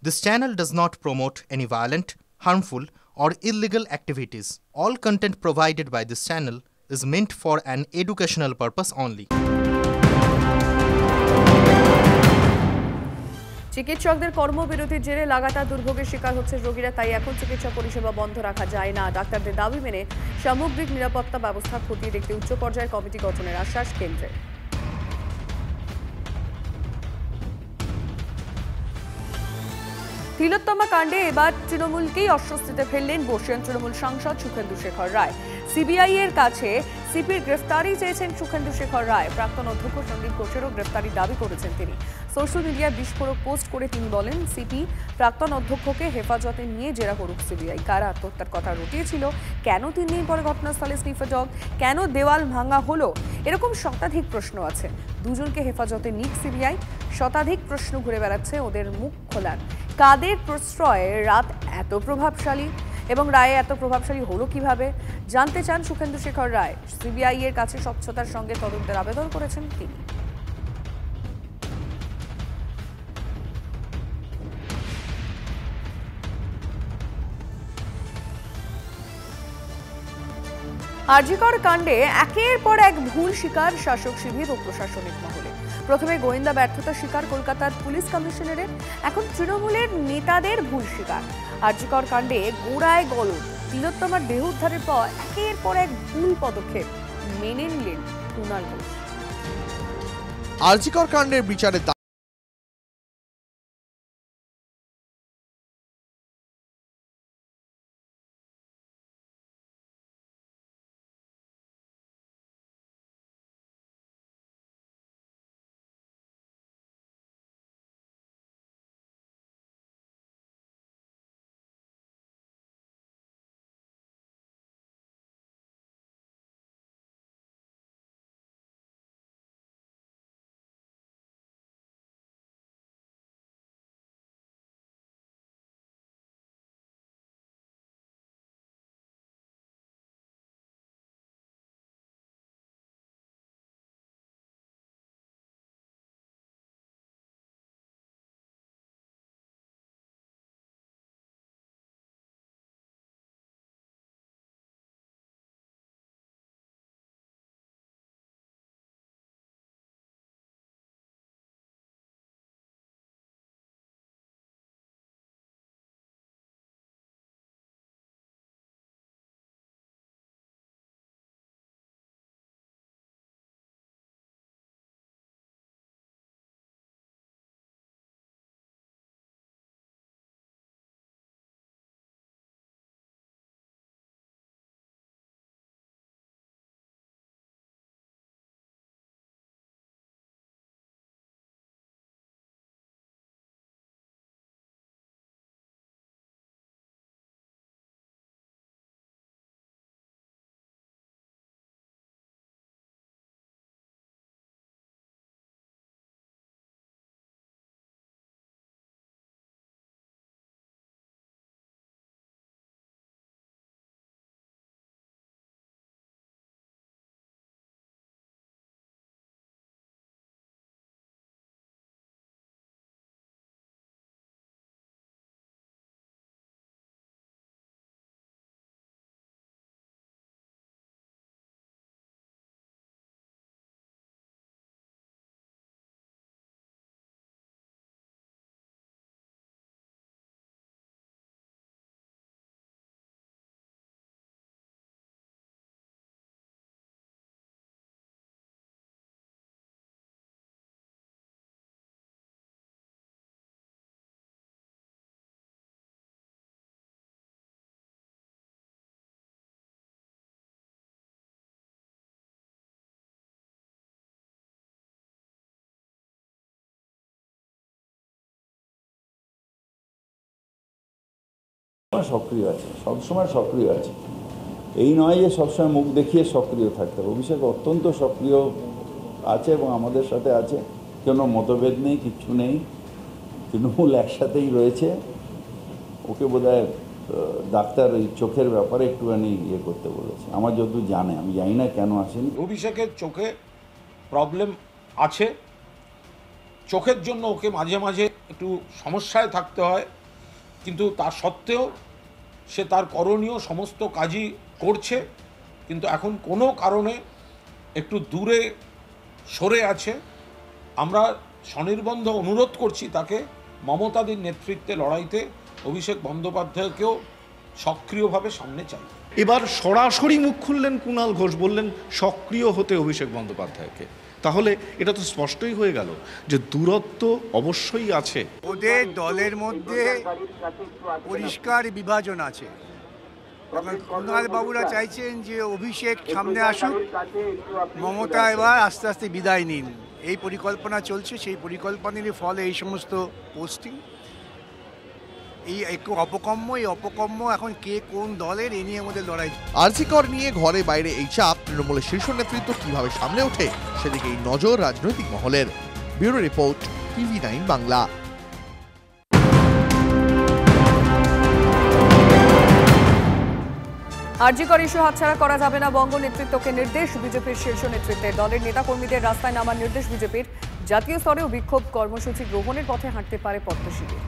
This channel does not promote any violent, harmful, or illegal activities. All content provided by this channel is meant for an educational purpose only. চিকিৎসকদের কর্মবিরতির জেরে লাগাতার দুর্ভোগের শিকার হচ্ছে রোগীরা, তাই এখন চিকিৎসা পরিষেবা বন্ধ রাখা যায় না। ডাক্তারদের দাবি মেনে সামগ্রিক নিরাপত্তা ব্যবস্থা খতিয়ে দেখতে উচ্চ পর্যায়ের কমিটি গঠনের আশ্বাস কেন্দ্রের। তিলোত্তমা কাণ্ডে এবার তৃণমূলকেই অস্বস্তিতে ফেললেন বর্ষীয়ান তৃণমূল সাংসদ সুখেন্দু শেখর রায়। সিবিআই এর কাছে সিপির গ্রেফতারি চেয়েছেন সুখেন্দু শেখর রায়। প্রাক্তন অধ্যক্ষ সন্দীপ ঘোষেরও গ্রেফতারির দাবি করেছেন তিনি। সোশ্যাল মিডিয়ায় বিস্ফোরক পোস্ট করে তিনি বলেন, সিপি প্রাক্তন অধ্যক্ষকে হেফাজতে নিয়ে জেরা করুক সিবিআই। কারা আত্মহত্যার কথা রটিয়েছিল, কেন 3 দিন পরে ঘটনাস্থলে স্নিফার ডগ, কেন দেওয়াল ভাঙা হলো, এরকম শতাধিক প্রশ্ন আছে। দুজনকে হেফাজতে নিক সিবিআই। শতাধিক প্রশ্ন ঘুরে বেড়াচ্ছে, ওদের মুখ খোলার। কাদের প্রশ্রয়ে রাত এত প্রভাবশালী এবং রায়ে এত প্রভাবশালী হলো কিভাবে, জানতে চান সুখেন্দু শেখর রায়। সিবিআই এর কাছে স্বচ্ছতার সঙ্গে তদন্তের আবেদন করেছেন তিনি। আরজিকর কাণ্ডে একের পর এক ভুল স্বীকার শাসক শিবির ও প্রশাসনিক মহলে। প্রথমে গোয়েন্দা ব্যর্থতা স্বীকার কলকাতার পুলিশ কমিশনারের, এখন তৃণমূলের নেতাদের ভুল স্বীকার। আরজিকর কাণ্ডে গোড়ায় গলদ, তিলোত্তমার দেহ উদ্ধারের পর একের পর এক ভুল পদক্ষেপ মেনে নিলেন কুণাল ঘোষ। আরজিকর কাণ্ডের বিচারে সক্রিয় আছে, সবসময় সক্রিয় আছে। এই নয় যে সবসময় মুখ দেখিয়ে সক্রিয় থাকতে হবে। অভিষেক অত্যন্ত সক্রিয় আছে এবং আমাদের সাথে আছে, কোনো মতভেদ নেই, কিচ্ছু নেই। তৃণমূল একসাথেই রয়েছে। ওকে বোধহয় ডাক্তার ওই চোখের ব্যাপারে একটুখানি ইয়ে করতে বলেছে, আমার যতদূর জানে। আমি জানি না কেন আসেনি। অভিষেকের চোখে প্রবলেম আছে, চোখের জন্য ওকে মাঝে মাঝে একটু সমস্যায় থাকতে হয়, কিন্তু তা সত্ত্বেও সে তার করণীয় সমস্ত কাজই করছে। কিন্তু এখন কোনো কারণে একটু দূরে সরে আছে। আমরা স্বনির্বন্ধ অনুরোধ করছি তাকে মমতাদির নেতৃত্বে লড়াইতে অভিষেক বন্দ্যোপাধ্যায়কেও সক্রিয়ভাবে সামনে চাই। এবার সরাসরি মুখ খুললেন কুণাল ঘোষ, বললেন সক্রিয় হতে অভিষেক বন্দ্যোপাধ্যায়কে। তাহলে এটা তো স্পষ্টই হয়ে গেল যে দূরত্ব অবশ্যই আছে। ওদের দলের মধ্যে পরিষ্কার বিভাজন আছে। কুণাল বাবুরা চাইছেন যে অভিষেক সামনে আসুক, মমতা এবার আস্তে আস্তে বিদায় নিন, এই পরিকল্পনা চলছে। সেই পরিকল্পনারই ফলে এই সমস্ত পোস্টিং, এই অপকম্য এখন কে কোন দলের, এ নিয়ে আমাদের লড়াই। আরজি কর নিয়ে ঘরে বাইরে এই চাপ তৃণমূলের শীর্ষ নেতৃত্ব কিভাবে সামলে ওঠে সেদিকেই নজর রাজনৈতিক মহলের। Bureau report, TV9 Bangla. আরজি কর ইস্যু হাতছাড়া করা যাবে না, বঙ্গ নেতৃত্বকে নির্দেশ বিজেপির শীর্ষ নেতৃত্বের। দলের নেতাকর্মীদের রাস্তায় নামার নির্দেশ বিজেপির। জাতীয় স্তরেও বিক্ষোভ কর্মসূচি গ্রহণের পথে হাঁটতে পারে পদ্ম শিবির।